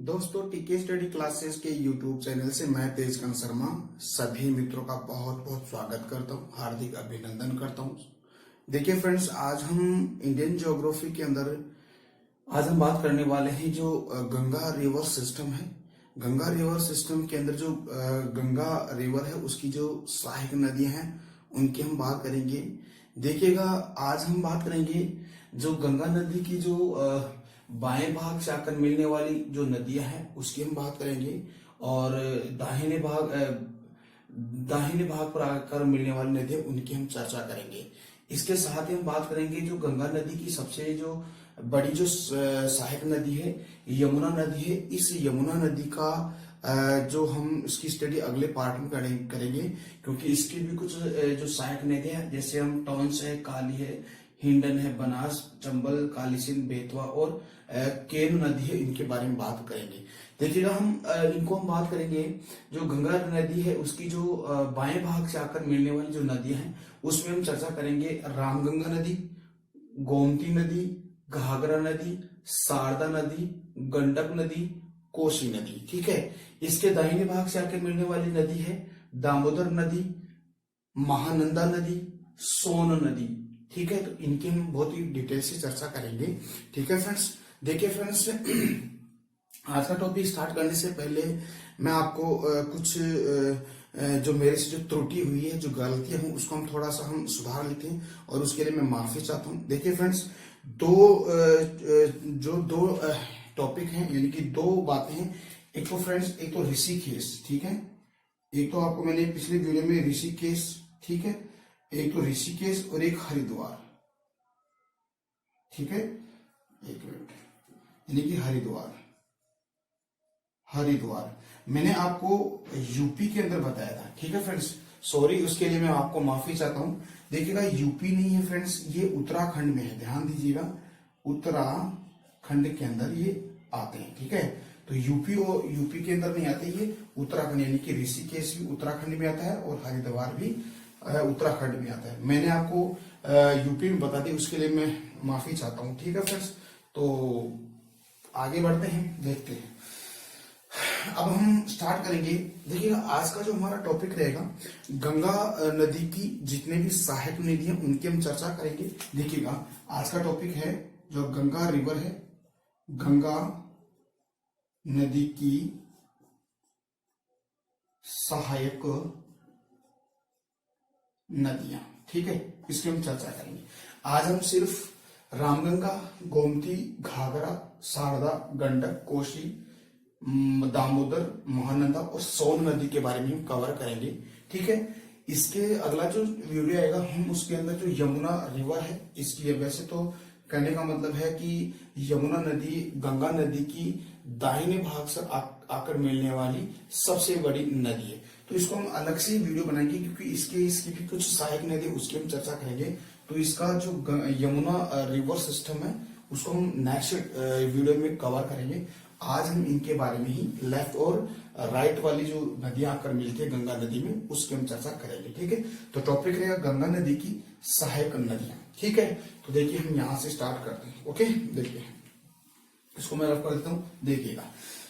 दोस्तों, टीके study classes के यूट्यूब चैनल से मैं तेजकांत शर्मा सभी मित्रों का बहुत बहुत स्वागत करता हूं, हार्दिक अभिनंदन करता हूं। देखिए फ्रेंड्स, आज हम इंडियन ज्योग्राफी के अंदर आज हम बात करने वाले हैं जो गंगा रिवर सिस्टम है। गंगा रिवर सिस्टम के अंदर जो गंगा रिवर है उसकी जो सहायक नदियां हैं उनकी हम बात करेंगे। देखिएगा, आज हम बात करेंगे जो गंगा नदी की जो बाएं भाग से आकर मिलने वाली जो नदियां हैं उसकी हम बात करेंगे, और दाहिने भाग पर आकर मिलने वाली नदियां उनकी हम चर्चा करेंगे। इसके साथ ही हम बात करेंगे जो गंगा नदी की सबसे जो बड़ी जो सहायक नदी है यमुना नदी है। इस यमुना नदी का जो हम इसकी स्टडी अगले पार्ट में करेंगे, क्योंकि इसकी भी कुछ जो सहायक नदियां हैं, जैसे हम टॉन्स है, काली है, हिंडन है, बनास, चंबल, कालीसिंध, बेतवा और केन नदी है, इनके बारे में बात करेंगे। देखिएगा, इनको हम बात करेंगे। जो गंगा नदी है उसकी जो बाएं भाग से आकर मिलने वाली जो नदियां हैं उसमें हम चर्चा करेंगे रामगंगा नदी, गोमती नदी, घाघरा नदी, शारदा नदी, गंडक नदी, कोसी नदी। ठीक है। इसके दाहिने भाग से आकर मिलने वाली नदी है दामोदर नदी, महानंदा नदी, सोन नदी। ठीक है, तो इनकी हम बहुत ही डिटेल से चर्चा करेंगे। ठीक है फ्रेंड्स, देखिए फ्रेंड्स, आज का टॉपिक स्टार्ट करने से पहले मैं आपको कुछ जो मेरे से जो त्रुटि हुई है, जो गलतियां हुई, उसको हम थोड़ा सा हम सुधार लेते हैं और उसके लिए मैं माफी चाहता हूं। देखिए फ्रेंड्स, दो टॉपिक हैं, यानी कि दो बातें हैं। एक तो फ्रेंड्स, एक तो ऋषिकेश, ठीक है। एक तो आपको मैंने पिछले वीडियो में ऋषिकेश, ठीक है, एक तो ऋषिकेश और एक हरिद्वार, ठीक है। एक मिनट, यानी कि हरिद्वार मैंने आपको यूपी के अंदर बताया था। ठीक है फ्रेंड्स, सॉरी, उसके लिए मैं आपको माफी चाहता हूं। देखिएगा, यूपी नहीं है फ्रेंड्स, ये उत्तराखंड में है, ध्यान दीजिएगा, उत्तराखंड के अंदर ये आते हैं। ठीक है, तो यूपी के अंदर नहीं आते, ये उत्तराखंड, यानी कि ऋषिकेश भी उत्तराखंड में आता है और हरिद्वार भी उत्तराखंड में आता है। मैंने आपको यूपी में बता दी, उसके लिए मैं माफी चाहता हूं। ठीक है फ्रेंड्स, तो आगे बढ़ते हैं, देखते हैं। अब हम स्टार्ट करेंगे। देखिएगा, आज का जो हमारा टॉपिक रहेगा गंगा नदी की जितने भी सहायक नदी हैं उनकी हम चर्चा करेंगे। देखिएगा, आज का टॉपिक है जो गंगा रिवर है, गंगा नदी की सहायक नदियां। ठीक है, इसकी हम चर्चा करेंगे। आज हम सिर्फ रामगंगा, गोमती, घाघरा, शारदा, गंडक, कोसी, दामोदर, महानंदा और सोन नदी के बारे में हम कवर करेंगे। ठीक है, इसके अगला जो वीडियो आएगा हम उसके अंदर जो यमुना रिवर है इसकी, वैसे तो कहने का मतलब है कि यमुना नदी गंगा नदी की दाहिने भाग से आकर मिलने वाली सबसे बड़ी नदी है, तो इसको हम अलग से वीडियो बनाएंगे, क्योंकि इसकी भी कुछ सहायक नदी उसकी हम चर्चा करेंगे। तो इसका जो यमुना रिवर सिस्टम है उसको हम नेक्स्ट वीडियो में कवर करेंगे। आज हम इनके बारे में ही लेफ्ट और राइट वाली जो नदियां आकर मिलती है गंगा नदी में उसकी हम चर्चा करेंगे। ठीक है, तो टॉपिक रहेगा गंगा नदी की सहायक नदियां। ठीक है, तो देखिए हम यहां से स्टार्ट करते हैं। ओके, देखिए, इसको मैं रफ कर देता हूं। देखिएगा,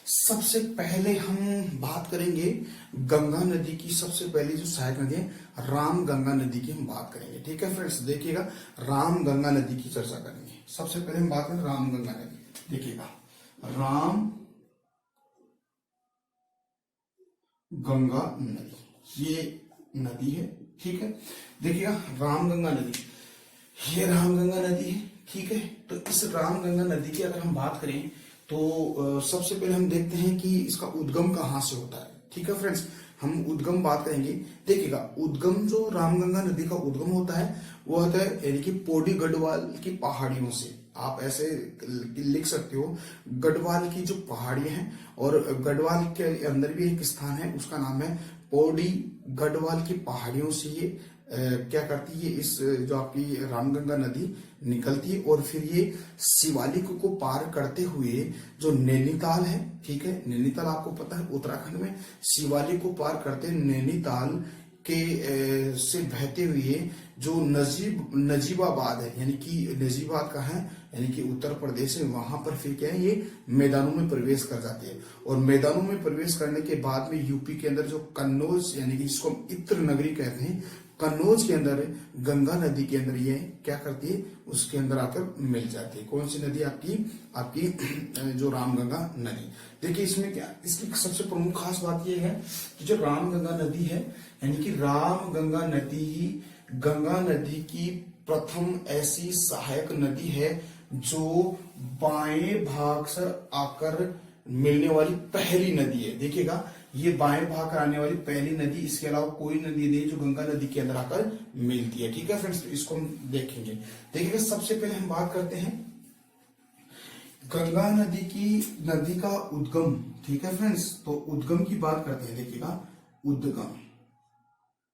सबसे पहले हम बात करेंगे गंगा नदी की। सबसे पहली जो सहायक नदी है राम गंगा नदी की हम बात करेंगे। ठीक है फ्रेंड्स, देखिएगा, राम गंगा नदी की चर्चा करेंगे। सबसे पहले हम बात करें राम गंगा नदी। देखिएगा, राम गंगा नदी ये नदी है। ठीक है, देखिएगा, राम गंगा नदी, ये राम गंगा नदी है। ठीक है, तो इस राम गंगा नदी की अगर हम बात करें तो सबसे पहले हम देखते हैं कि इसका उद्गम कहां से होता है। ठीक है फ्रेंड्स, हम उद्गम बात करेंगे। देखिएगा, उद्गम जो रामगंगा नदी का उद्गम होता है वो होता है यानी कि पौड़ी गढ़वाल की पहाड़ियों से। आप ऐसे लिख सकते हो, गढ़वाल की जो पहाड़ियां हैं, और गढ़वाल के अंदर भी एक स्थान है उसका नाम है पौड़ी। गढ़वाल की पहाड़ियों से ये क्या करती है, इस जो आपकी रामगंगा नदी निकलती है और फिर ये शिवालिक को पार करते हुए जो नैनीताल है, ठीक है, नैनीताल आपको पता है उत्तराखंड में, शिवालिक को पार करते नैनीताल से बहते हुए जो नजीबाबाद है, यानी कि नजीबाबाद का है, यानी कि उत्तर प्रदेश है, वहां पर फिर क्या है, ये मैदानों में प्रवेश कर जाती है। और मैदानों में प्रवेश करने के बाद में यूपी के अंदर जो कन्नौज, यानी कि जिसको हम इत्र नगरी कहते हैं, कन्नौज के अंदर गंगा नदी के अंदर ये क्या करती है, उसके अंदर आकर मिल जाती है। कौन सी नदी? आपकी जो रामगंगा नदी। देखिए इसमें क्या, इसकी सबसे प्रमुख खास बात यह है कि जो रामगंगा नदी है, यानी कि रामगंगा नदी ही गंगा नदी की प्रथम ऐसी सहायक नदी है जो बाएं भाग से आकर मिलने वाली पहली नदी है। देखिएगा, ये बाएं भाग कर आने वाली पहली नदी, इसके अलावा कोई नदी नहीं जो गंगा नदी के अंदर आकर मिलती है। ठीक है फ्रेंड्स, तो इसको हम देखेंगे। देखिएगा, सबसे पहले हम बात करते हैं गंगा नदी का उद्गम। ठीक है फ्रेंड्स, तो उद्गम की बात करते हैं। देखिएगा, उद्गम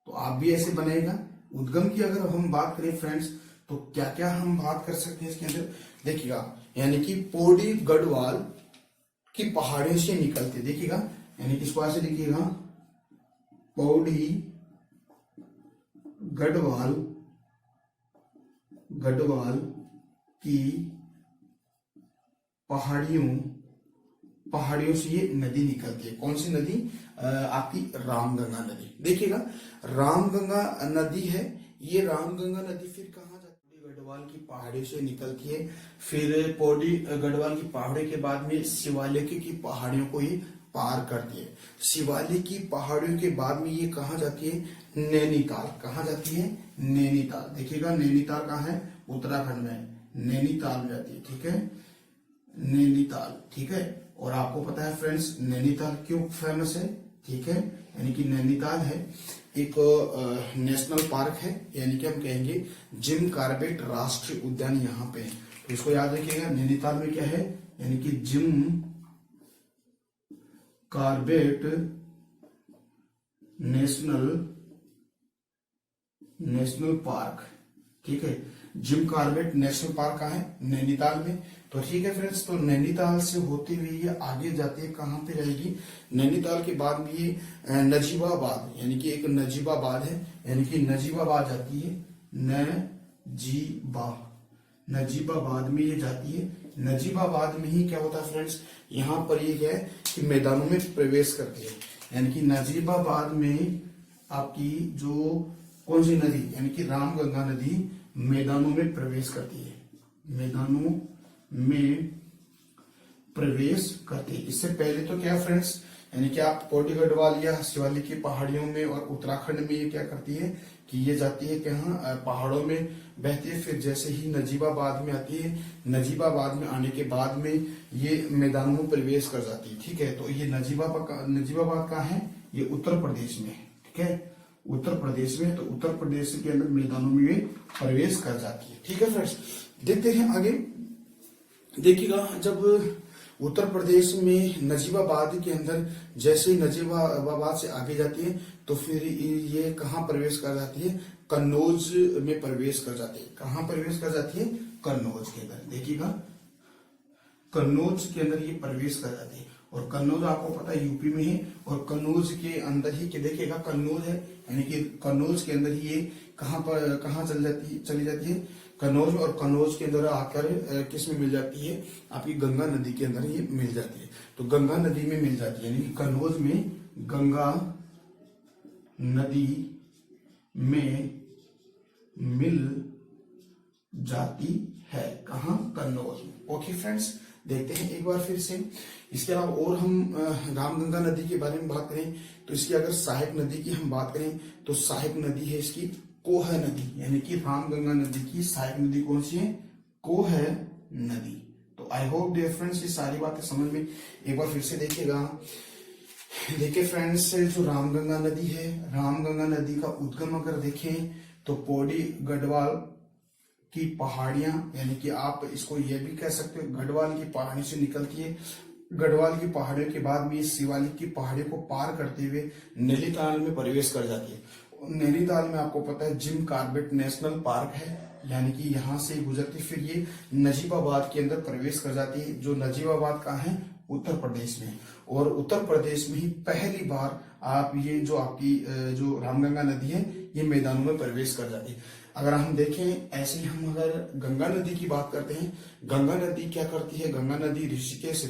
तो आप भी ऐसे बनेगा। उद्गम की अगर हम बात करें फ्रेंड्स, तो क्या क्या हम बात कर सकते हैं इसके अंदर? देखिएगा, यानी कि पौड़ी गढ़वाल की पहाड़ियों से निकलते। देखिएगा, यानी कि इसको ऐसे लिखिएगा, पौड़ी गढ़वाल की पहाड़ियों से ये नदी निकलती है। कौन सी नदी? आपकी रामगंगा नदी। देखिएगा, रामगंगा नदी है, ये रामगंगा नदी फिर कहाँ जाती है? गढ़वाल की पहाड़ियों से निकलती है, फिर पौड़ी गढ़वाल की पहाड़ियों के बाद में शिवालिक की पहाड़ियों को ही पार करती है। शिवालिक की पहाड़ियों के बाद में ये कहाँ जाती है? नैनीताल। कहाँ जाती है? नैनीताल। देखिएगा, नैनीताल कहाँ है? उत्तराखंड में नैनीताल में जाती है। ठीक है, नैनीताल। ठीक है, और आपको पता है फ्रेंड्स, नैनीताल क्यों फेमस है? ठीक है, यानी कि नैनीताल है एक नेशनल पार्क है, यानी कि हम कहेंगे जिम कॉर्बेट राष्ट्रीय उद्यान यहाँ पे है। तो इसको याद रखिएगा, नैनीताल में क्या है, यानी कि जिम कॉर्बेट नेशनल पार्क। ठीक है, जिम कॉर्बेट नेशनल पार्क कहाँ है? नैनीताल में। तो ठीक है फ्रेंड्स, तो नैनीताल से होते हुए ये आगे जाती है, कहाँ पे रहेगी? नैनीताल के बाद में ये नजीबाबाद, यानी कि एक नजीबाबाद है, यानी कि नजीबाबाद जाती है, नजीबाबाद में ये जाती है। नजीबाबाद में ही क्या होता है फ्रेंड्स, यहाँ पर ये क्या है कि मैदानों में प्रवेश करती है, यानी कि नजीबाबाद में आपकी जो कौन सी नदी, यानी कि रामगंगा नदी मैदानों में प्रवेश करती है, मैदानों में प्रवेश करती है। इससे पहले तो क्या फ्रेंड्स, यानी कि आप पौड़ी गढ़वाल या शिवालिक की पहाड़ियों में और उत्तराखंड में ये क्या करती है कि ये जाती है कहाँ? पहाड़ों में बहती है। फिर जैसे ही नजीबाबाद में आती है, नजीबाबाद में आने के बाद में ये मैदानों में प्रवेश कर जाती है। ठीक है, तो ये नजीबाबाद कहाँ है? ये उत्तर प्रदेश में। ठीक है, उत्तर प्रदेश में। तो उत्तर प्रदेश के अंदर मैदानों में ये प्रवेश कर जाती है। ठीक है फ्रेंड्स, देखते हैं आगे। देखिएगा, जब उत्तर प्रदेश में नजीबाबाद के अंदर जैसे ही नजीबाबाद से आगे जाती है, तो फिर ये कहाँ प्रवेश कर जाती है? कन्नौज में प्रवेश कर जाती है। कहाँ प्रवेश कर जाती है? कन्नौज के अंदर। देखिएगा, कन्नौज के अंदर ये प्रवेश कर जाती है। और कन्नौज आपको पता है यूपी में है, और कन्नौज के अंदर ही के देखिएगा कन्नौज है, यानी कि कन्नौज के अंदर ही ये कहाँ चली जाती है? कन्नौज में। और कन्नौज के अंदर आकर किस में मिल जाती है? आपकी गंगा नदी के अंदर ये मिल जाती है। तो गंगा नदी में मिल जाती है, यानी कि कन्नौज में गंगा नदी में मिल जाती है। कहाँ? कन्नौज में। ओके फ्रेंड्स, देखते हैं एक बार फिर से। इसके अलावा और हम रामगंगा नदी के बारे में बात करें, तो इसकी अगर सहायक नदी की हम बात करें, तो सहायक नदी है इसकी कोह नदी, यानी कि रामगंगा नदी की सहायक नदी कौन सी है? कोह नदी। तो आई होप डियर फ्रेंड्स ये सारी बातें समझ में एक बार फिर से देखिएगा। देखिए फ्रेंड्स, जो रामगंगा नदी है, रामगंगा नदी का उद्गम अगर देखें तो पौड़ी गढ़वाल की पहाड़ियां, यानी कि आप इसको ये भी कह सकते हो गढ़वाल की पहाड़ी से निकलती है। गढ़वाल की पहाड़ियों के बाद में शिवालिक की पहाड़ियों को पार करते हुए नैनीताल में प्रवेश कर जाती है। नैनीताल में आपको पता है जिम कॉर्बेट नेशनल पार्क है, यानी कि यहाँ से गुजरती फिर ये नजीबाबाद के अंदर प्रवेश कर जाती है, जो नजीबाबाद कहाँ है? उत्तर प्रदेश में। और उत्तर प्रदेश में ही पहली बार आप ये जो आपकी जो रामगंगा नदी है ये मैदानों में प्रवेश कर जाती है। अगर हम देखें ऐसे ही हम अगर गंगा नदी की बात करते हैं, गंगा नदी क्या करती है, गंगा नदी ऋषिकेश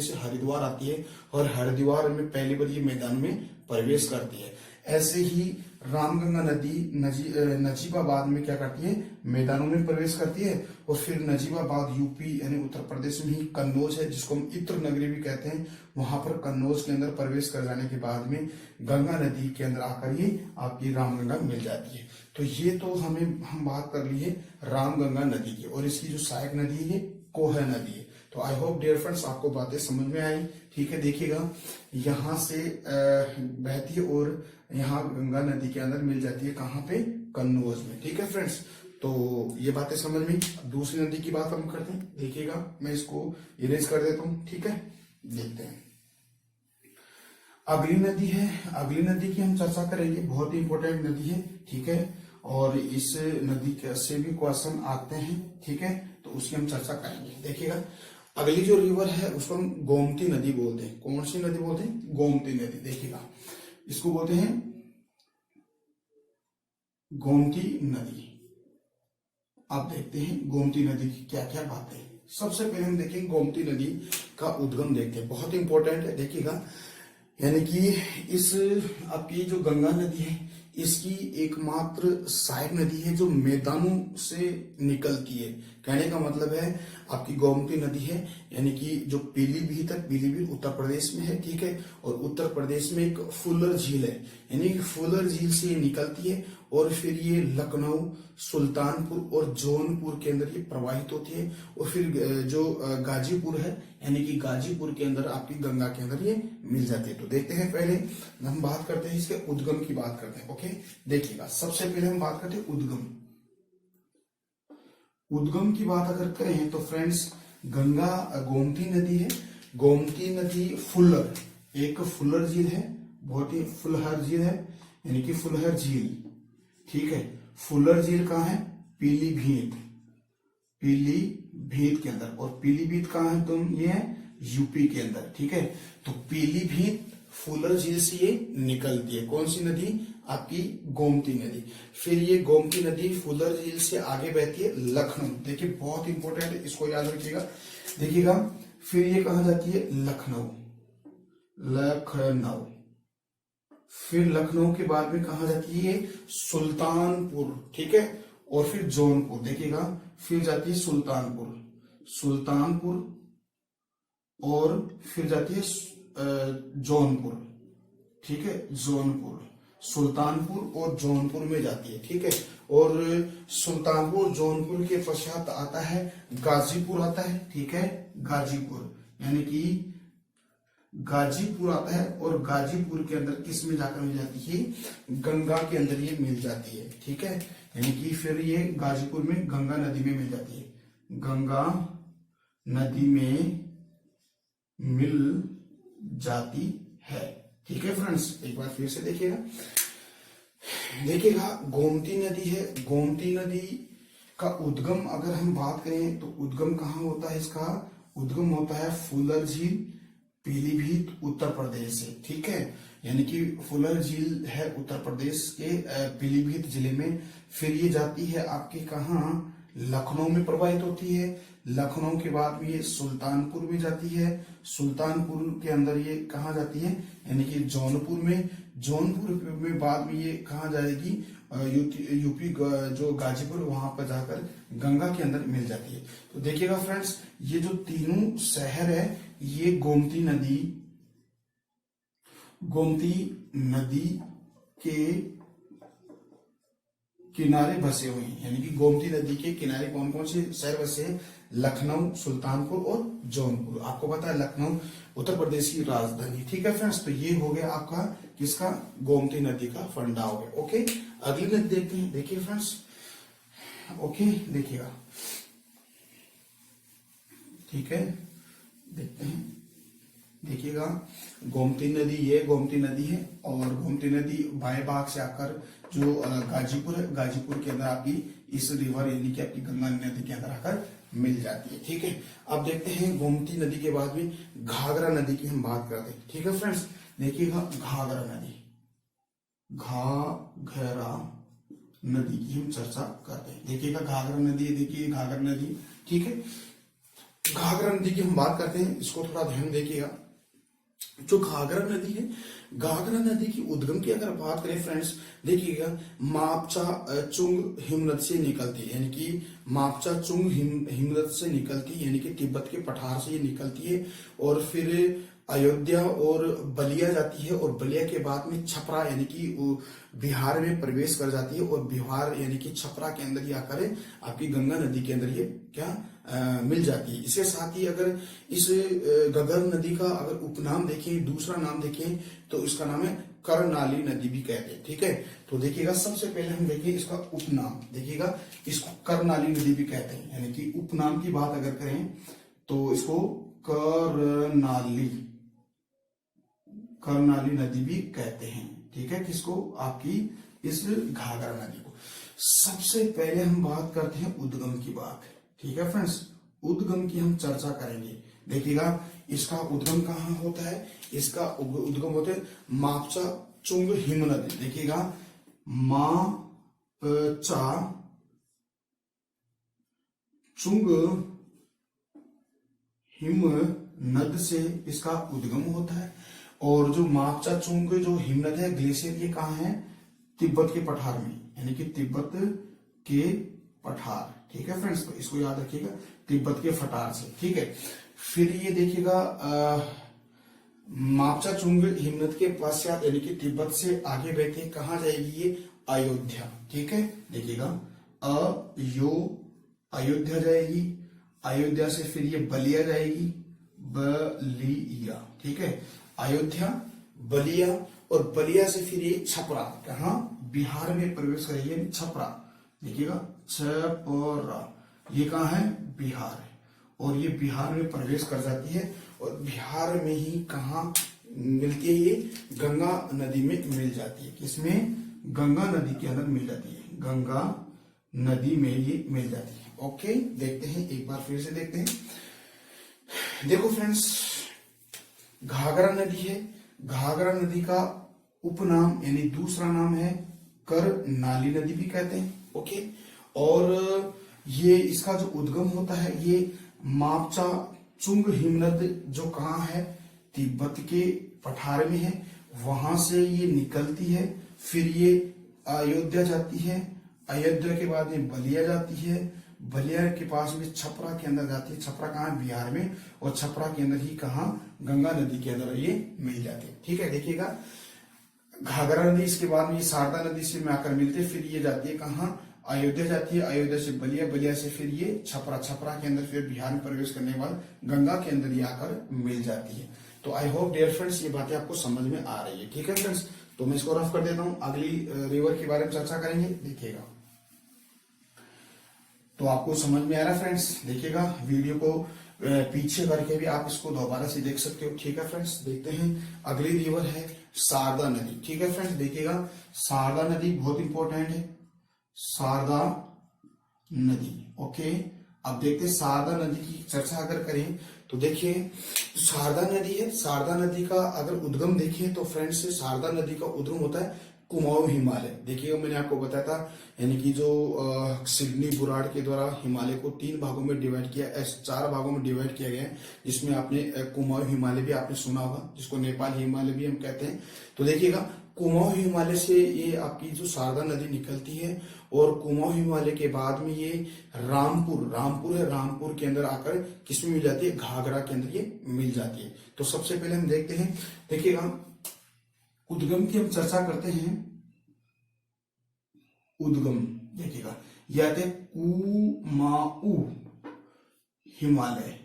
से हरिद्वार आती है और हरिद्वार में पहली बार ये मैदान में प्रवेश करती है। ऐसे ही रामगंगा नदी नजीबाबाद में क्या करती है, मैदानों में प्रवेश करती है और फिर नजीबाबाद यूपी यानी उत्तर प्रदेश में ही कन्नौज है जिसको हम इत्र नगरी भी कहते हैं, वहां पर कन्नौज के अंदर प्रवेश कर जाने के बाद में गंगा नदी के अंदर आकर ये आपकी रामगंगा मिल जाती है। तो ये तो हम बात कर ली है रामगंगा नदी की, और इसकी जो सहायक नदी है कोह नदी है। तो आई होप डियर फ्रेंड्स आपको बातें समझ में आई। ठीक है, देखिएगा यहाँ से बहती है और यहाँ गंगा नदी के अंदर मिल जाती है, कहाँ पे, कन्नौज में। ठीक है फ्रेंड्स, तो ये बातें समझ में। दूसरी नदी की बात हम करते हैं, देखिएगा मैं इसको इरेज कर देता हूँ। ठीक है, देखते हैं अगली नदी है। अगली नदी की हम चर्चा करेंगे, बहुत ही इंपॉर्टेंट नदी है। ठीक है, और इस नदी से भी क्वेश्चन आते हैं। ठीक है, तो उसकी हम चर्चा करेंगे। देखिएगा अगली जो रिवर है उसको हम गोमती नदी बोलते हैं। कौन सी नदी बोलते हैं, गोमती नदी। देखिएगा इसको बोलते हैं गोमती नदी। आप देखते हैं गोमती नदी की क्या क्या बातें। सबसे पहले हम देखेंगे गोमती नदी का उद्गम देखते हैं, बहुत इंपॉर्टेंट है। देखिएगा यानी कि इस आपकी जो गंगा नदी है इसकी एकमात्र सहायक नदी है जो मैदानों से निकलती है। कहने का मतलब है आपकी गोमती नदी है यानी कि जो पीलीभीत है, पीलीभीत उत्तर प्रदेश में है। ठीक है, और उत्तर प्रदेश में एक फुलर झील है, यानी कि फुलर झील से निकलती है और फिर ये लखनऊ, सुल्तानपुर और जौनपुर के अंदर ये प्रवाहित होती है और फिर जो गाजीपुर है यानी कि गाजीपुर के अंदर आपकी गंगा के अंदर ये मिल जाती है। तो देखते हैं, पहले हम बात करते हैं इसके उद्गम की बात करते हैं। ओके, देखिएगा सबसे पहले हम बात करते हैं उद्गम। उद्गम की बात अगर करें तो फ्रेंड्स गंगा गोमती नदी है। गोमती नदी फुलर, एक फुलर झील है, बहुत ही फुलहर झील है यानी कि फुलहर झील। ठीक है, फुलर झील कहाँ है, पीलीभीत, पीलीभीत के अंदर। और पीलीभीत कहाँ है, तुम ये है यूपी के अंदर। ठीक है, तो पीलीभीत फुलर झील से ये निकलती है। कौन सी नदी, आपकी गोमती नदी। फिर ये गोमती नदी फुलर झील से आगे बहती है लखनऊ। देखिए बहुत इंपॉर्टेंट है, इसको याद रखिएगा। देखिएगा फिर ये कहा जाती है लखनऊ, लखनऊ। फिर लखनऊ के बाद में कहा जाती है सुल्तानपुर। ठीक है, और फिर जौनपुर। देखिएगा फिर जाती है सुल्तानपुर, सुल्तानपुर और फिर जाती है जौनपुर। ठीक है, जौनपुर, सुल्तानपुर और जौनपुर में जाती है। ठीक है, और सुल्तानपुर जौनपुर के पश्चात आता है गाजीपुर आता है। ठीक है, गाजीपुर यानी कि गाजीपुर आता है और गाजीपुर के अंदर किस में जाकर मिल जाती है, गंगा के अंदर ये मिल जाती है। ठीक है, यानी कि फिर ये गाजीपुर में गंगा नदी में मिल जाती है, गंगा नदी में मिल जाती है। ठीक है फ्रेंड्स, एक बार फिर से देखिएगा। देखिएगा गोमती नदी है, गोमती नदी का उद्गम अगर हम बात करें तो उद्गम कहाँ होता है, इसका उद्गम होता है फुलर झील, पीलीभीत, उत्तर प्रदेश से। ठीक है, यानी कि फुलर झील है उत्तर प्रदेश के पीलीभीत जिले में। फिर ये जाती है आपके कहाँ, लखनऊ में प्रवाहित होती है। लखनऊ के बाद में ये सुल्तानपुर में जाती है। सुल्तानपुर के अंदर ये कहाँ जाती है, यानी कि जौनपुर में। जौनपुर में बाद में ये कहाँ जाएगी, यूपी जो गाजीपुर, वहां पर जाकर गंगा के अंदर मिल जाती है। तो देखिएगा फ्रेंड्स, ये जो तीनों शहर है ये गोमती नदी के किनारे बसे हुए हैं। यानी कि गोमती नदी के किनारे कौन कौन से शहर बसे हैं, लखनऊ, सुल्तानपुर और जौनपुर। आपको पता है लखनऊ उत्तर प्रदेश की राजधानी। ठीक है फ्रेंड्स, तो ये हो गया आपका किसका, गोमती नदी का फंडा हो गया। ओके, अगली नदी देखते हैं। देखिए फ्रेंड्स, ओके देखिएगा, ठीक है देखते हैं। देखिएगा गोमती नदी, ये गोमती नदी है और गोमती नदी बाएं भाग से आकर जो गाजीपुर है, गाजीपुर के अंदर आपकी इस रिवर यानी कि आपकी गंगा नदी के अंदर आकर मिल जाती है। ठीक है, अब देखते हैं गोमती नदी के बाद में घाघरा नदी की हम बात करते हैं। ठीक है फ्रेंड्स, देखिएगा घाघरा नदी, घाघरा नदी की हम चर्चा करते हैं। देखिएगा घाघरा नदी, देखिए घाघरा नदी। ठीक है, घाघरा नदी की हम बात करते हैं, इसको थोड़ा ध्यान देखिएगा। जो घाघरा नदी है, घाघरा नदी की उद्गम की अगर बात करें फ्रेंड्स, देखिएगा मापचा चुंग हिमनद से निकलती है, यानी कि मापचा चुंग हिमनद से निकलती है, यानी कि तिब्बत के पठार से ये निकलती है और फिर अयोध्या और बलिया जाती है और बलिया के बाद में छपरा यानी कि बिहार में प्रवेश कर जाती है और बिहार यानी कि छपरा के अंदर ये आकर आपकी गंगा नदी के अंदर ये क्या मिल जाती है। इसके साथ ही अगर इस घग्गर नदी का अगर उपनाम देखें, दूसरा नाम देखें, तो इसका नाम है करनाली नदी भी कहते हैं। ठीक है, तो देखिएगा सबसे पहले हम देखें इसका उपनाम, देखिएगा इसको करनाली नदी भी कहते हैं, यानी कि उपनाम की बात अगर करें तो इसको करनाली नदी भी कहते हैं। ठीक है, किसको? आपकी इस घाघरा नदी को। सबसे पहले हम बात करते हैं उद्गम की बात। ठीक है फ्रेंड्स, उद्गम की हम चर्चा करेंगे। देखिएगा इसका उद्गम कहाँ होता है, इसका उद्गम होता है मापचा चुंग हिमनद। देखिएगा मापचा चुंग हिमनद से इसका उद्गम होता है। और जो मापचा चुंग जो हिमनद है, ग्लेशियर, ये कहाँ है? तिब्बत के पठार में, यानी कि तिब्बत के पठार। ठीक है फ्रेंड्स, तो इसको याद रखिएगा, तिब्बत के पठार से। ठीक है, फिर ये देखिएगा मापचा चुंग हिमनद के पश्चात यानी कि तिब्बत से आगे बहते कहाँ जाएगी? ये अयोध्या। ठीक है, देखिएगा अयोध्या जाएगी, अयोध्या से फिर ये बलिया जाएगी, बलिया। ठीक है, अयोध्या, बलिया, और बलिया से फिर ये छपरा, कहा? बिहार में प्रवेश करेगी, छपरा। देखिएगा छपरा, ये कहाँ है? बिहार है, और ये बिहार में प्रवेश कर जाती है और बिहार में ही कहा मिलती है? ये गंगा नदी में मिल जाती है। किसमें? गंगा नदी के अंदर मिल जाती है, गंगा नदी में ये मिल जाती है। ओके, देखते हैं, एक बार फिर से देखते हैं। देखो फ्रेंड्स, घाघरा नदी है, घाघरा नदी का उपनाम यानी दूसरा नाम है करनाली नदी भी कहते हैं। ओके, और ये इसका जो उद्गम होता है ये मापचा चुंग हिमनद जो कहाँ है? तिब्बत के पठार में है, वहां से ये निकलती है, फिर ये अयोध्या जाती है, अयोध्या के बाद ये बलिया जाती है, बलिया के पास में छपरा के अंदर जाती है। छपरा कहाँ है? बिहार में, और छपरा के अंदर ही कहाँ? गंगा नदी के अंदर ये मिल जाती है। ठीक है, देखिएगा घाघरा नदी, इसके बाद में ये शारदा नदी से में आकर मिलते हैं, फिर ये जाती है कहाँ? अयोध्या जाती है, अयोध्या से बलिया, बलिया से फिर ये छपरा, छपरा के अंदर फिर बिहार में प्रवेश करने के बाद गंगा के अंदर ये आकर मिल जाती है। तो आई होप डियर फ्रेंड्स ये बातें आपको समझ में आ रही है। ठीक है फ्रेंड्स, तो मैं इसको रफ कर देता हूँ, अगली रिवर के बारे में चर्चा करेंगे। देखिएगा तो आपको समझ में आ रहा है फ्रेंड्स, देखिएगा वीडियो को पीछे करके भी आप इसको दोबारा से देख सकते हो। ठीक है फ्रेंड्स, देखते हैं अगली रिवर है शारदा नदी। ठीक है फ्रेंड्स, देखिएगा शारदा नदी बहुत इंपॉर्टेंट है, शारदा नदी। ओके, अब देखते हैं शारदा नदी की चर्चा अगर करें तो देखिए शारदा नदी है, शारदा नदी का अगर उद्गम देखें तो फ्रेंड्स शारदा नदी का उद्गम होता है कुमाऊं हिमालय। देखिएगा मैंने आपको बताया था, यानी कि जो सिडनी बुराड़ के द्वारा हिमालय को 3 भागों में डिवाइड किया, 4 भागों में डिवाइड किया गया है, जिसमें आपने कुमाऊं हिमालय भी आपने सुना होगा, जिसको नेपाल हिमालय भी हम कहते हैं। तो देखिएगा कुमाऊं हिमालय से ये आपकी जो शारदा नदी निकलती है, और कुमाऊं हिमालय के बाद में ये रामपुर है, रामपुर के अंदर आकर किसमें मिल जाती है? घाघरा के अंदर ये मिल जाती है। तो सबसे पहले हम देखते हैं, देखिएगा उद्गम की हम चर्चा करते हैं। उद्गम देखिएगा ये आते हैं कुमाऊं हिमालय,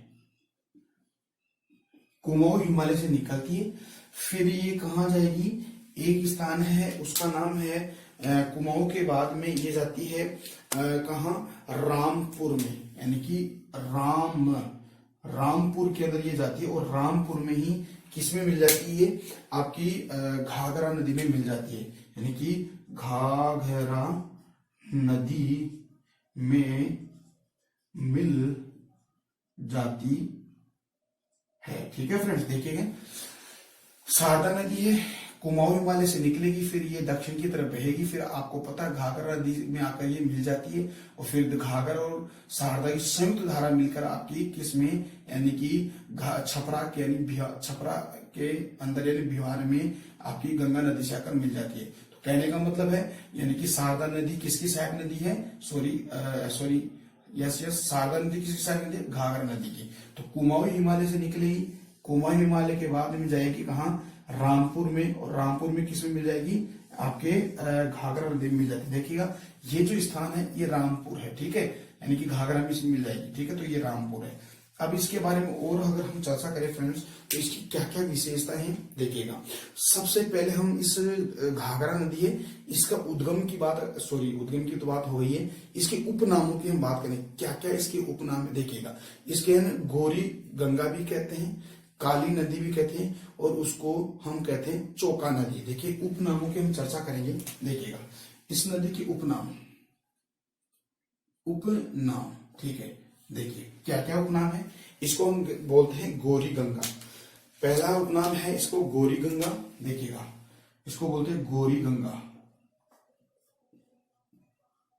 कुमाऊं हिमालय से निकलती है, फिर ये कहाँ जाएगी? एक स्थान है उसका नाम है कुमाऊं के बाद में ये जाती है कहाँ? रामपुर में, यानी कि रामपुर के अंदर ये जाती है, और रामपुर में ही किसमें मिल जाती है? ये आपकी घाघरा नदी में मिल जाती है, यानी कि घाघरा नदी में मिल जाती है। ठीक है फ्रेंड्स, देखिएगा शारदा नदी है, कुमाऊं हिमालय से निकलेगी, फिर ये दक्षिण की तरफ बहेगी, फिर आपको पता है घाघरा नदी में आकर ये मिल जाती है, और फिर घाघरा और शारदा की संयुक्त धारा मिलकर आपकी किसमें, यानी कि छपरा के यानी छपरा के अंदर यानी बिहार में आपकी गंगा नदी से आकर मिल जाती है। तो कहने का मतलब है यानी कि शारदा नदी किसकी सहायक नदी है, सॉरी यस शारदा नदी किसकी सहायक नदी है, घाघरा नदी की। तो कुमाऊं हिमालय से निकलेगी, कुमाऊं हिमालय के बाद में जाएगी कहाँ, रामपुर में, और रामपुर में किस में मिल जाएगी, आपके घाघरा नदी में मिल जाती है। देखिएगा ये जो स्थान है ये रामपुर है, ठीक है, यानी कि घाघरा में इसमें मिल जाएगी। ठीक है, तो ये रामपुर है। अब इसके बारे में और अगर हम चर्चा करें फ्रेंड्स, तो इसकी क्या क्या विशेषता है देखिएगा। सबसे पहले हम इस घाघरा नदी है, इसका उद्गम की तो बात हो गई है, इसके उपनामों की हम बात करें, क्या क्या इसके उपनाम है देखिएगा। इसके गौरी गंगा भी कहते हैं, काली नदी भी कहते हैं, और उसको हम कहते हैं चोका नदी। देखिए उपनामों की हम चर्चा करेंगे, देखिएगा इस नदी की उपनाम, ठीक है। देखिए क्या क्या उपनाम है, इसको हम बोलते हैं गौरी गंगा। पहला उपनाम है इसको गौरी गंगा, देखिएगा इसको बोलते हैं गौरी गंगा,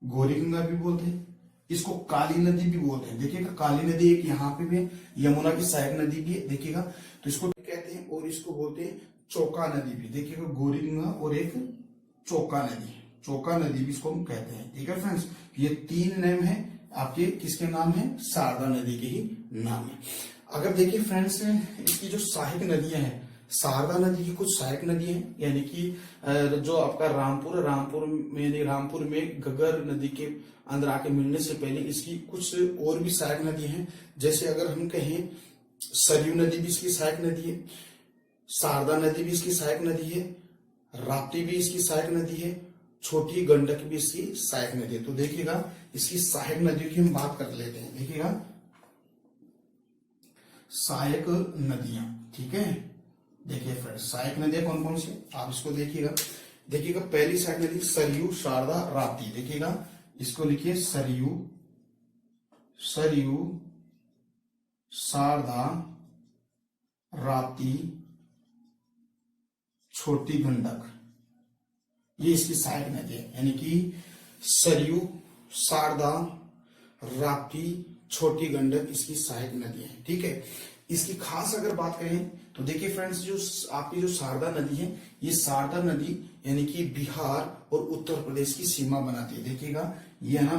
गौरी गंगा भी बोलते हैं, इसको काली नदी भी बोलते हैं। देखिएगा काली नदी एक यहाँ पे भी है, यमुना की सहायक नदी भी है, देखिएगा तो इसको कहते हैं, और इसको बोलते हैं चौका नदी भी। देखिएगा गौरी गंगा और एक चौका नदी भी इसको हम कहते हैं। ठीक है फ्रेंड्स, ये तीन नाम है आपके, किसके नाम है, शारदा नदी के ही नाम है। अगर देखिए फ्रेंड्स इसकी जो सहायक नदियां हैं, शारदा नदी की कुछ सहायक नदी है, यानी कि जो आपका रामपुर में गगर नदी के अंदर आके मिलने से पहले इसकी कुछ और भी सहायक नदी हैं। जैसे अगर हम कहें सरयू नदी भी इसकी सहायक नदी है, शारदा नदी भी इसकी सहायक नदी है, राप्ती भी इसकी सहायक नदी है, छोटी गंडक भी इसकी सहायक नदी है। तो देखिएगा इसकी सहायक नदियों की हम बात कर लेते हैं। देखिएगा सहायक नदियां, ठीक है। देखिए फ्रेंड्स सहायक नदियां कौन कौन सी, आप इसको देखिएगा पहली सहायक नदी सरयू, शारदा, राप्ती। देखिएगा इसको लिखिए सरयू, शारदा, राप्ती, छोटी गंडक, ये इसकी सहायक नदी है। यानी कि सरयू, शारदा, राप्ती, छोटी गंडक इसकी सहायक नदी है। ठीक है, इसकी खास अगर बात करें तो देखिए फ्रेंड्स जो आपकी जो शारदा नदी है, ये शारदा नदी यानी कि बिहार और उत्तर प्रदेश की सीमा बनाती है। देखिएगा ये है ना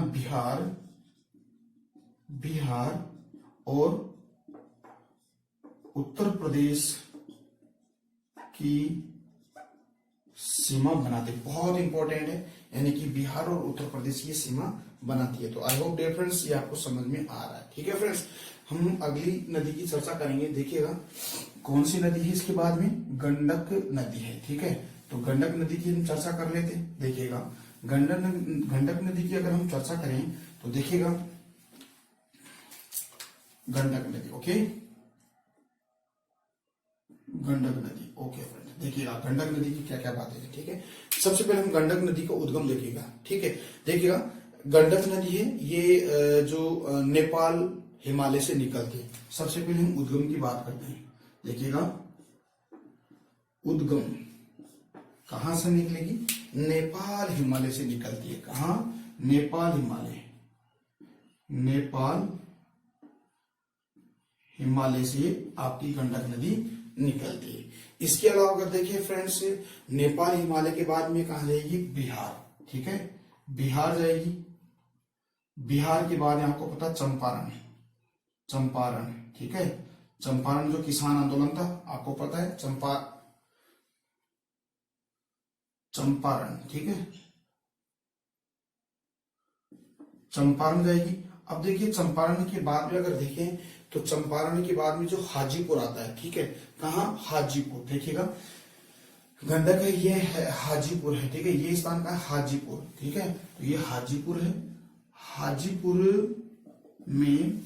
बिहार और उत्तर प्रदेश की सीमा बनाते, बहुत इंपॉर्टेंट है, यानी कि बिहार और उत्तर प्रदेश की सीमा बनाती है। तो आई होप डियर फ्रेंड्स ये आपको समझ में आ रहा है। ठीक है फ्रेंड्स, हम अगली नदी की चर्चा करेंगे। देखिएगा कौन सी नदी है, इसके बाद में गंडक नदी है। ठीक है, तो गंडक नदी की हम चर्चा कर लेते हैं। देखिएगा गंडक नदी की अगर हम चर्चा करें तो देखिएगा गंडक नदी, ओके, गंडक नदी, ओके फ्रेंड। देखिएगा गंडक नदी की क्या क्या बातें हैं। ठीक है, सबसे पहले हम गंडक नदी का उद्गम देखिएगा। ठीक है, देखिएगा गंडक नदी है ये जो नेपाल हिमालय से निकलती है। सबसे पहले हम उद्गम की बात करते हैं। देखिएगा उद्गम कहां से निकलेगी, नेपाल हिमालय से निकलती है। कहां, नेपाल हिमालय से आपकी गंडक नदी निकलती है। इसके अलावा अगर देखिए फ्रेंड्स नेपाल हिमालय के बाद में कहा जाएगी, बिहार। ठीक है, बिहार जाएगी, बिहार के बाद आपको पता चंपारण। ठीक है, चंपारण जो किसान आंदोलन था आपको पता है, चंपारण। ठीक है, चंपारण जाएगी। अब देखिए चंपारण के बाद में अगर देखें तो चंपारण के बाद में जो हाजीपुर आता है। ठीक है, कहा, हाजीपुर। देखिएगा गंडक है ये है हाजीपुर है। ठीक है, ये स्थान का है हाजीपुर। ठीक है, तो ये हाजीपुर है, हाजीपुर में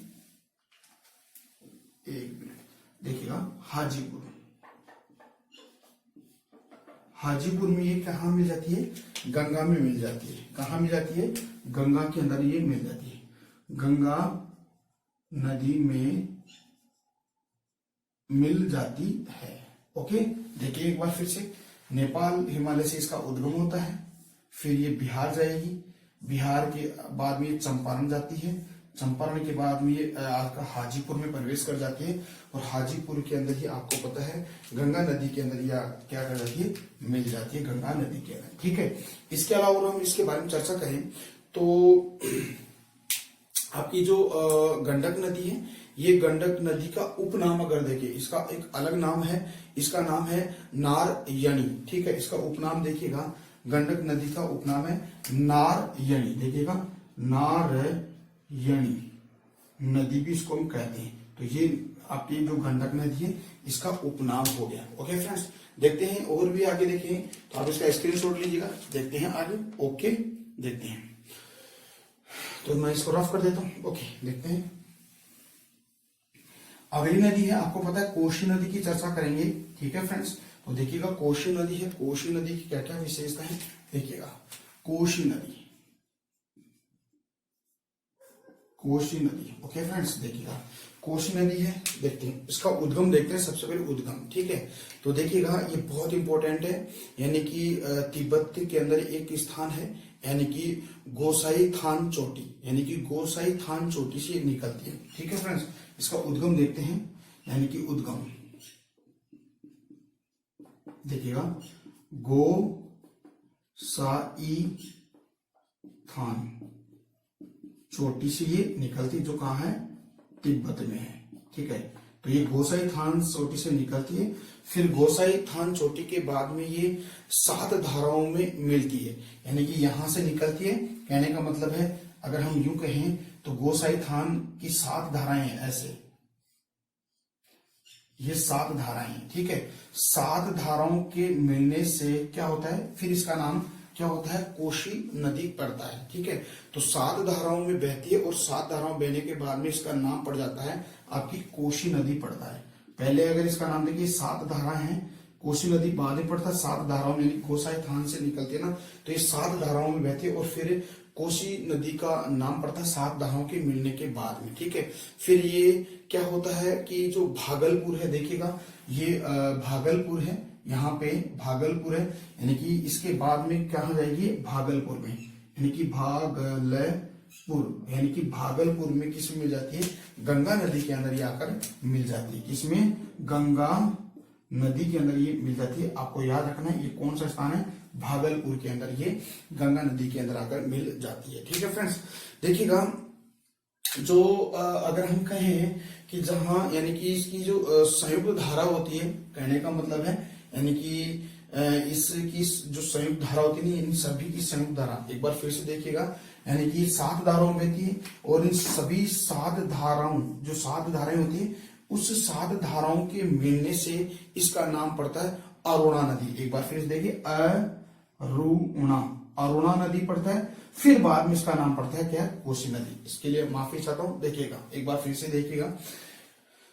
एक मिनट देखिएगा हाजीपुर में ये कहा मिल जाती है, गंगा में मिल जाती है। कहा मिल जाती है, गंगा के अंदर ये मिल जाती है, गंगा नदी में मिल जाती है। ओके, देखिए एक बार फिर से, नेपाल हिमालय से इसका उद्गम होता है, फिर ये बिहार जाएगी, बिहार के बाद में ये चंपारण जाती है, चंपारण के बाद में ये आपका हाजीपुर में प्रवेश कर जाती है, और हाजीपुर के अंदर ही आपको पता है गंगा नदी के अंदर या क्या कर जाती है, मिल जाती है गंगा नदी के अंदर। ठीक है, इसके अलावा हम इसके बारे में चर्चा करें तो आपकी जो गंडक नदी है, ये गंडक नदी का उपनाम अगर देखिए, इसका एक अलग नाम है, इसका नाम है नारयणी। ठीक है, इसका उपनाम देखिएगा, गंडक नदी का उपनाम है नारयणी। देखिएगा, नारयणी नदी भी इसको हम कहते हैं। तो ये आपकी जो गंडक नदी है, इसका उपनाम हो गया। ओके फ्रेंड्स, देखते हैं और भी आगे देखें, तो आप इसका स्क्रीनशॉट लीजिएगा, देखते हैं आगे। ओके, देखते हैं, तो मैं इसको रफ कर देता हूं। ओके, देखते हैं। अगली नदी है, आपको पता है कोशी नदी की चर्चा करेंगे। ठीक है फ्रेंड्स, तो देखिएगा कोशी नदी है, कोशी नदी की क्या क्या विशेषता है देखिएगा। कोशी नदी, कोशी नदी। ओके फ्रेंड्स, देखिएगा कोशी नदी है, देखते हैं इसका उद्गम, देखते हैं सबसे पहले उद्गम। ठीक है, तो देखिएगा ये बहुत इंपॉर्टेंट है, यानी कि तिब्बत के अंदर एक स्थान है, यानी कि गोसाई थान चोटी, यानी कि गोसाई थान चोटी से निकलती है। ठीक है फ्रेंड्स, इसका उद्गम देखते हैं, यानी कि उद्गम देखिएगा, गोसाई थान चोटी से ये निकलती, जो कहां है, तिब्बत में है। ठीक है, तो ये गोसाई थान चोटी से निकलती है, फिर गोसाई थान चोटी के बाद में ये 7 धाराओं में मिलती है, यानी कि यहां से निकलती है। कहने का मतलब है, अगर हम यूं कहें तो गोसाई थान की 7 धाराएं हैं, ऐसे ये 7 धाराएं हैं। ठीक है, 7 धाराओं के मिलने से क्या होता है, फिर इसका नाम क्या होता है, कोशी नदी पड़ता है। ठीक है, तो 7 धाराओं में बहती है, और 7 धाराओं बहने के बाद में इसका नाम पड़ जाता है आपकी कोशी नदी पड़ता है। पहले अगर इसका नाम देखिए, 7 धाराएं हैं, कोशी नदी बाद में पड़ता है, 7 धाराओं में गोसाई थान से निकलती है ना, तो ये 7 धाराओं में बहती है, और फिर कोशी नदी का नाम पड़ता है 7 धाराओं के मिलने के बाद में। ठीक है, फिर ये क्या होता है कि जो भागलपुर है, देखिएगा ये भागलपुर है, यहाँ पे भागलपुर है, यानी कि इसके बाद में कहा जाएगी, भागलपुर में, यानी कि भागलपुर, यानी कि भागलपुर में किस में मिल जाती है, गंगा नदी के अंदर ये आकर मिल जाती है। किसमें, गंगा नदी के अंदर ये मिल जाती है। आपको याद रखना है, ये कौन सा स्थान है, भागलपुर के अंदर ये गंगा नदी के अंदर आकर मिल जाती है। ठीक है फ्रेंड्स, देखिएगा जो अगर हम कहें कि जहां, यानी कि इसकी जो संयुक्त धारा होती है, कहने का मतलब है, यानी कि इसकी जो संयुक्त धारा होती है, इन सभी की संयुक्त धारा, एक बार फिर से देखिएगा, यानी कि 7 धाराओं में बहती है, और इन सभी 7 धाराओं, जो 7 धाराएं होती है, उस 7 धाराओं के मिलने से इसका नाम पड़ता है अरुणा नदी। एक बार फिर से देखिए, अरुणा नदी पड़ता है, फिर बाद में इसका नाम पड़ता है क्या, कोसी नदी। इसके लिए माफी चाहता हूं, देखिएगा एक बार फिर से देखिएगा,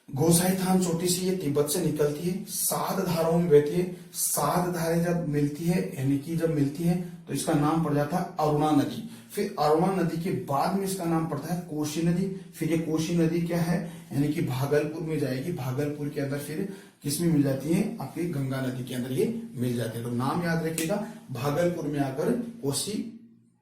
गोसाई थान चोटी से ये तिब्बत से निकलती है, 7 धाराओं में बहती है, 7 धाराएं जब मिलती है, यानी कि जब मिलती है तो इसका नाम पड़ जाता है अरुणा नदी। फिर अरुणा नदी के बाद में इसका नाम पड़ता है कोशी नदी। फिर ये कोशी नदी क्या है, यानी कि भागलपुर में जाएगी, भागलपुर के अंदर फिर किसमें मिल जाती है, आपकी गंगा नदी के अंदर ये मिल जाती है। तो नाम याद रखिएगा, भागलपुर में आकर कोशी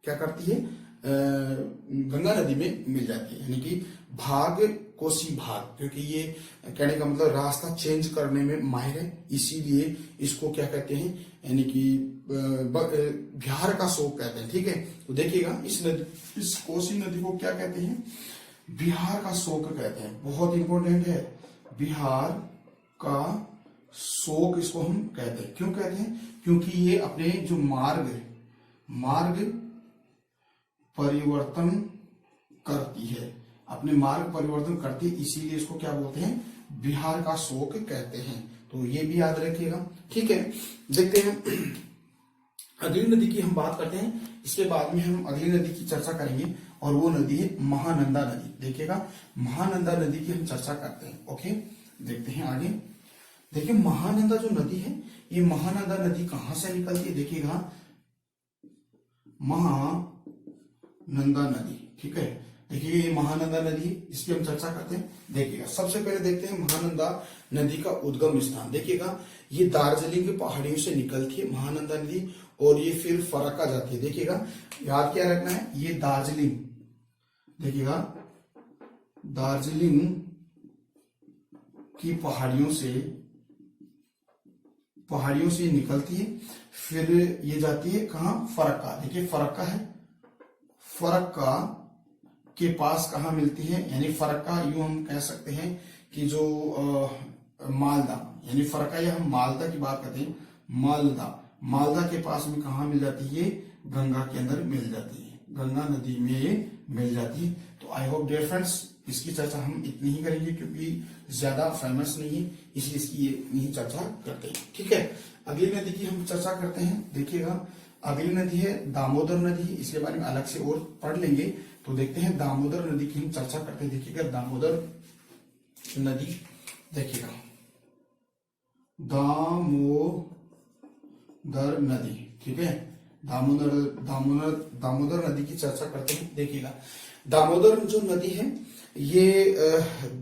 क्या करती है, गंगा नदी में मिल जाती है, यानी कि भाग कोसी भाग, क्योंकि ये कहने का मतलब रास्ता चेंज करने में माहिर है, इसीलिए इसको क्या कहते हैं, यानी कि बिहार का शोक कहते हैं। ठीक है, तो देखिएगा इस कोसी नदी को क्या कहते हैं, बिहार का शोक कहते हैं। बहुत इंपॉर्टेंट है, बिहार का शोक इसको हम कहते हैं। क्यों कहते हैं, क्योंकि ये अपने जो मार्ग परिवर्तन करती है, अपने मार्ग परिवर्तन करती है, इसीलिए इसको क्या बोलते हैं, बिहार का शोक कहते हैं। तो ये भी याद रखिएगा। ठीक है, देखते हैं अगली नदी की हम बात करते हैं, इसके बाद में हम अगली नदी की चर्चा करेंगे, और वो नदी है महानंदा नदी। देखिएगा, महानंदा नदी की हम चर्चा करते हैं। ओके, देखते हैं आगे। देखिए महानंदा जो नदी है, ये महानंदा नदी कहां से निकलती है, देखिएगा महानंदा नदी। ठीक है, देखिए ये महानंदा नदी है, इसकी हम चर्चा करते हैं। देखिएगा सबसे पहले देखते हैं महानंदा नदी का उद्गम स्थान। देखिएगा ये दार्जिलिंग की पहाड़ियों से निकलती है महानंदा नदी और ये फिर फरक्का जाती है। देखिएगा याद क्या रखना है, ये दार्जिलिंग, देखिएगा दार्जिलिंग की पहाड़ियों से निकलती है, फिर ये जाती है कहाँ, फरक्का। देखिए फरक्का है, फरक्का के पास कहाँ मिलती है, यानी फरक्का यूं हम कह सकते हैं कि जो मालदा, यानी फरक्का या हम मालदा की बात करते हैं, मालदा के पास में कहाँ मिल जाती है, गंगा के अंदर मिल जाती है, गंगा नदी में ये मिल जाती है। तो आई होप डियर फ्रेंड्स इसकी चर्चा हम इतनी ही करेंगे क्योंकि ज्यादा फेमस नहीं है, इसलिए इसकी नहीं चर्चा करते हैं। ठीक है, अगली नदी की हम चर्चा करते हैं। देखिएगा अगली नदी है दामोदर नदी, इसके बारे में अलग से और पढ़ लेंगे। तो देखते हैं दामोदर नदी की हम चर्चा करते हैं। देखिएगा दामोदर नदी, देखिएगा दामोदर नदी, ठीक है, दामोदर नदी की चर्चा करते हैं। देखिएगा दामोदर जो नदी है, ये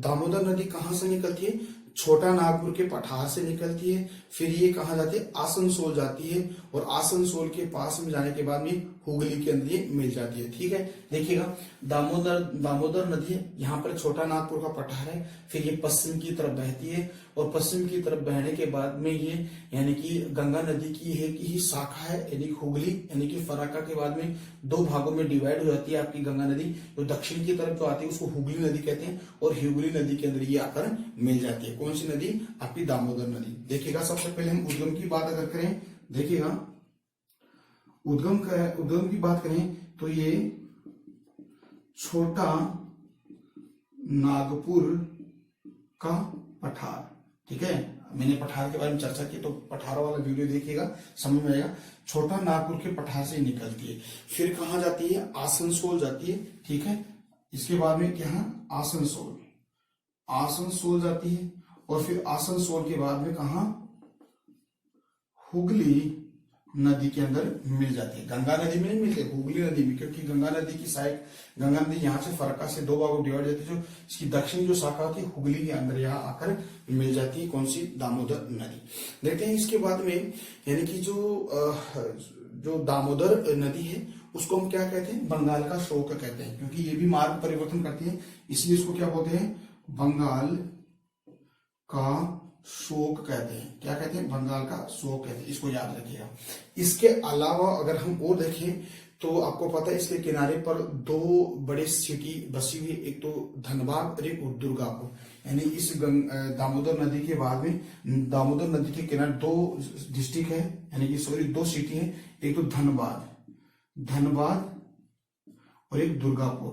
दामोदर नदी कहां से निकलती है, छोटा नागपुर के पठार से निकलती है, फिर ये कहाँ जाती है, आसनसोल जाती है, और आसनसोल के पास में जाने के बाद में हुगली के अंदर ये मिल जाती है। ठीक है, देखिएगा दामोदर नदी है, यहाँ पर छोटा नागपुर का पठार है, फिर ये पश्चिम की तरफ बहती है, और पश्चिम की तरफ बहने के बाद में ये यानी कि गंगा नदी की ही शाखा है, यानी हुगली यानी कि फरक्का के बाद में दो भागों में डिवाइड हो जाती है आपकी गंगा नदी। तो दक्षिण की तरफ जो आती है उसको हुगली नदी कहते हैं, और हुगली नदी के अंदर ये आकर मिल जाती है। कौन सी नदी, आपकी दामोदर नदी। देखिएगा सबसे पहले हम उद्गम की बात अगर करें, देखिएगा उद्गम की बात करें तो ये छोटा नागपुर का पठार, ठीक है, मैंने पठार के बारे में चर्चा की तो पठार वाला वीडियो देखिएगा, समझ में आएगा। छोटा नागपुर के पठार से निकलती है, फिर कहां जाती है, आसनसोल जाती है। ठीक है, इसके बाद में क्या है, आसनसोल जाती है, और फिर आसनसोल के बाद में कहा, हुगली नदी के अंदर मिल जाती है। गंगा नदी में नहीं मिलती, हुगली नदी में, क्योंकि गंगा नदी की साइड, गंगा नदी यहाँ से फरक्का से दो भागों डिवाइड जाती है, जो इसकी दक्षिणी जो शाखा होती है हुगली के अंदर यहाँ आकर मिल जाती है। कौन सी, दामोदर नदी। देखते हैं इसके बाद में, यानी कि जो दामोदर नदी है उसको हम क्या कहते हैं, बंगाल का शोक कहते हैं, क्योंकि ये भी मार्ग परिवर्तन करती है, इसलिए इसको क्या बोलते हैं, बंगाल का शोक कहते हैं। क्या कहते हैं, बंगाल का शोक कहते हैं, इसको याद रखिएगा। इसके अलावा अगर हम और देखें तो आपको पता है इसके किनारे पर दो बड़े सिटी बसी हुई, एक तो धनबाद और एक दुर्गापुर, यानी इस दामोदर नदी के बाद में दामोदर नदी के किनारे दो डिस्ट्रिक्ट है, यानी कि सॉरी दो सिटी है, एक तो धनबाद और एक दुर्गापुर,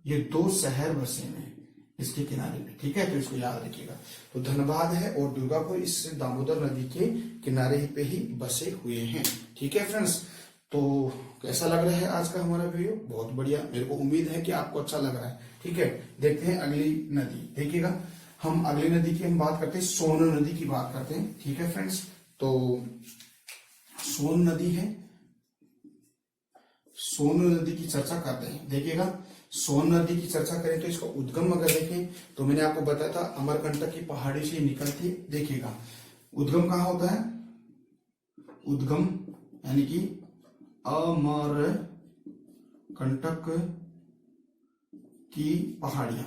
ये दो शहर बसे हैं इसके किनारे पे। ठीक है, तो इसको याद रखिएगा। तो धनबाद है और दुर्गापुर इस दामोदर नदी के किनारे पे ही बसे हुए हैं। ठीक है फ्रेंड्स, तो कैसा लग रहा है आज का हमारा वीडियो, बहुत बढ़िया, मेरे को उम्मीद है कि आपको अच्छा लग रहा है। ठीक है, देखते हैं अगली नदी। देखिएगा हम अगली नदी की हम बात करते हैं, सोन नदी की बात करते हैं। ठीक है फ्रेंड्स, तो सोन नदी है, सोन नदी की चर्चा करते हैं। देखिएगा सोन नदी की चर्चा करें तो इसका उद्गम अगर देखें तो मैंने आपको बताया था अमरकंटक की पहाड़ी से निकलती है। देखिएगा उद्गम कहाँ होता है, उद्गम यानी कि अमरकंटक की पहाड़ियां,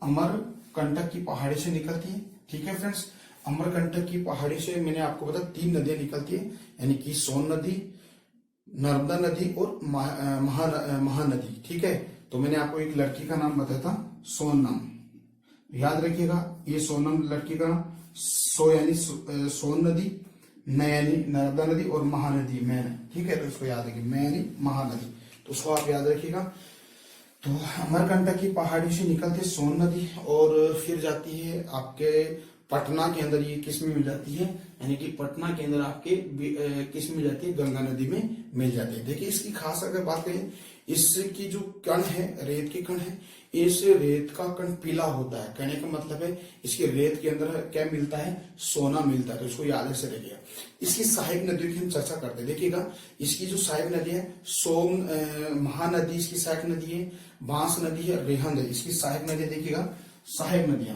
अमरकंटक की पहाड़ी से निकलती है। ठीक है फ्रेंड्स, अमरकंटक की पहाड़ी से मैंने आपको बताया 3 नदियां निकलती है, यानी कि सोन नदी, नर्मदा नदी और महानदी। ठीक है, तो मैंने आपको एक लड़की का नाम बताया था, सोनम, याद रखिएगा। ये सोनम लड़की का, यानी सोन नदी, न यानी नर्मदा नदी, और महानदी मैन। ठीक है, तो इसको याद रखिए, मैं यानी महानदी, तो उसको आप याद रखिएगा। तो अमरकंटक की पहाड़ी से निकलती सोन नदी और फिर जाती है आपके पटना के अंदर ये किस में मिल जाती है, यानी कि पटना के अंदर आपके किस में मिल जाती है, गंगा नदी में मिल जाती है। देखिए इसकी खास अगर बात करें, इसकी जो कण है, रेत के कण है, इस रेत का कण पीला होता है। कहने का मतलब है इसके रेत के अंदर क्या मिलता है, सोना मिलता है। तो इसको याद से रखिएगा। इसकी सहायक नदियों की हम चर्चा करते हैं। देखिएगा इसकी जो सहायक नदी है, महानदी इसकी सहायक नदी है, बांस नदी है, रेहंद है इसकी सहायक नदी। देखिएगा सहायक नदियां,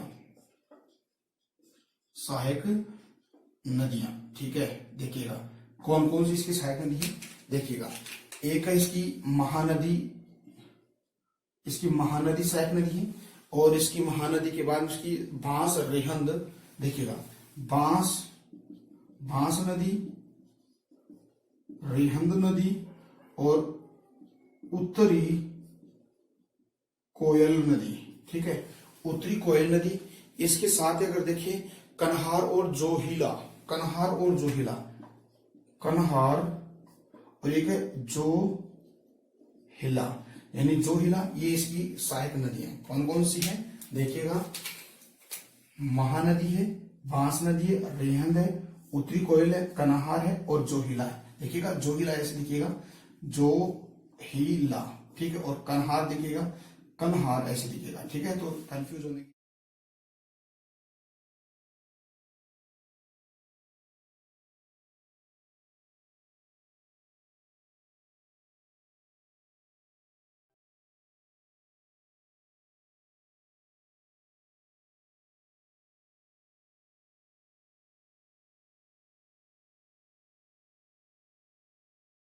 सहायक नदियां, ठीक है। देखिएगा कौन कौन सी इसकी सहायक नदी है। देखिएगा एक है इसकी महानदी, इसकी महानदी सहायक नदी है, और इसकी महानदी के बाद उसकी बांस रेहंद। देखिएगा बांस नदी, रेहंद नदी और उत्तरी कोयल नदी, ठीक है, उत्तरी कोयल नदी। इसके साथ अगर देखिए कन्हार और जोहिला, कन्हार और जोहिला, कन्हार और एक है जोहिला, यानी जोहिला, ये इसकी सहायक नदियां कौन कौन सी है। देखिएगा महानदी है, बांस नदी है, रेहंद है, उत्तरी कोयल है, कन्हार है और जोहिला है। देखिएगा जोहिला ऐसे देखिएगा, जोहिला, ठीक है, और कन्हार देखिएगा, कन्हार ऐसे दिखेगा, ठीक है। तो कंफ्यूज होने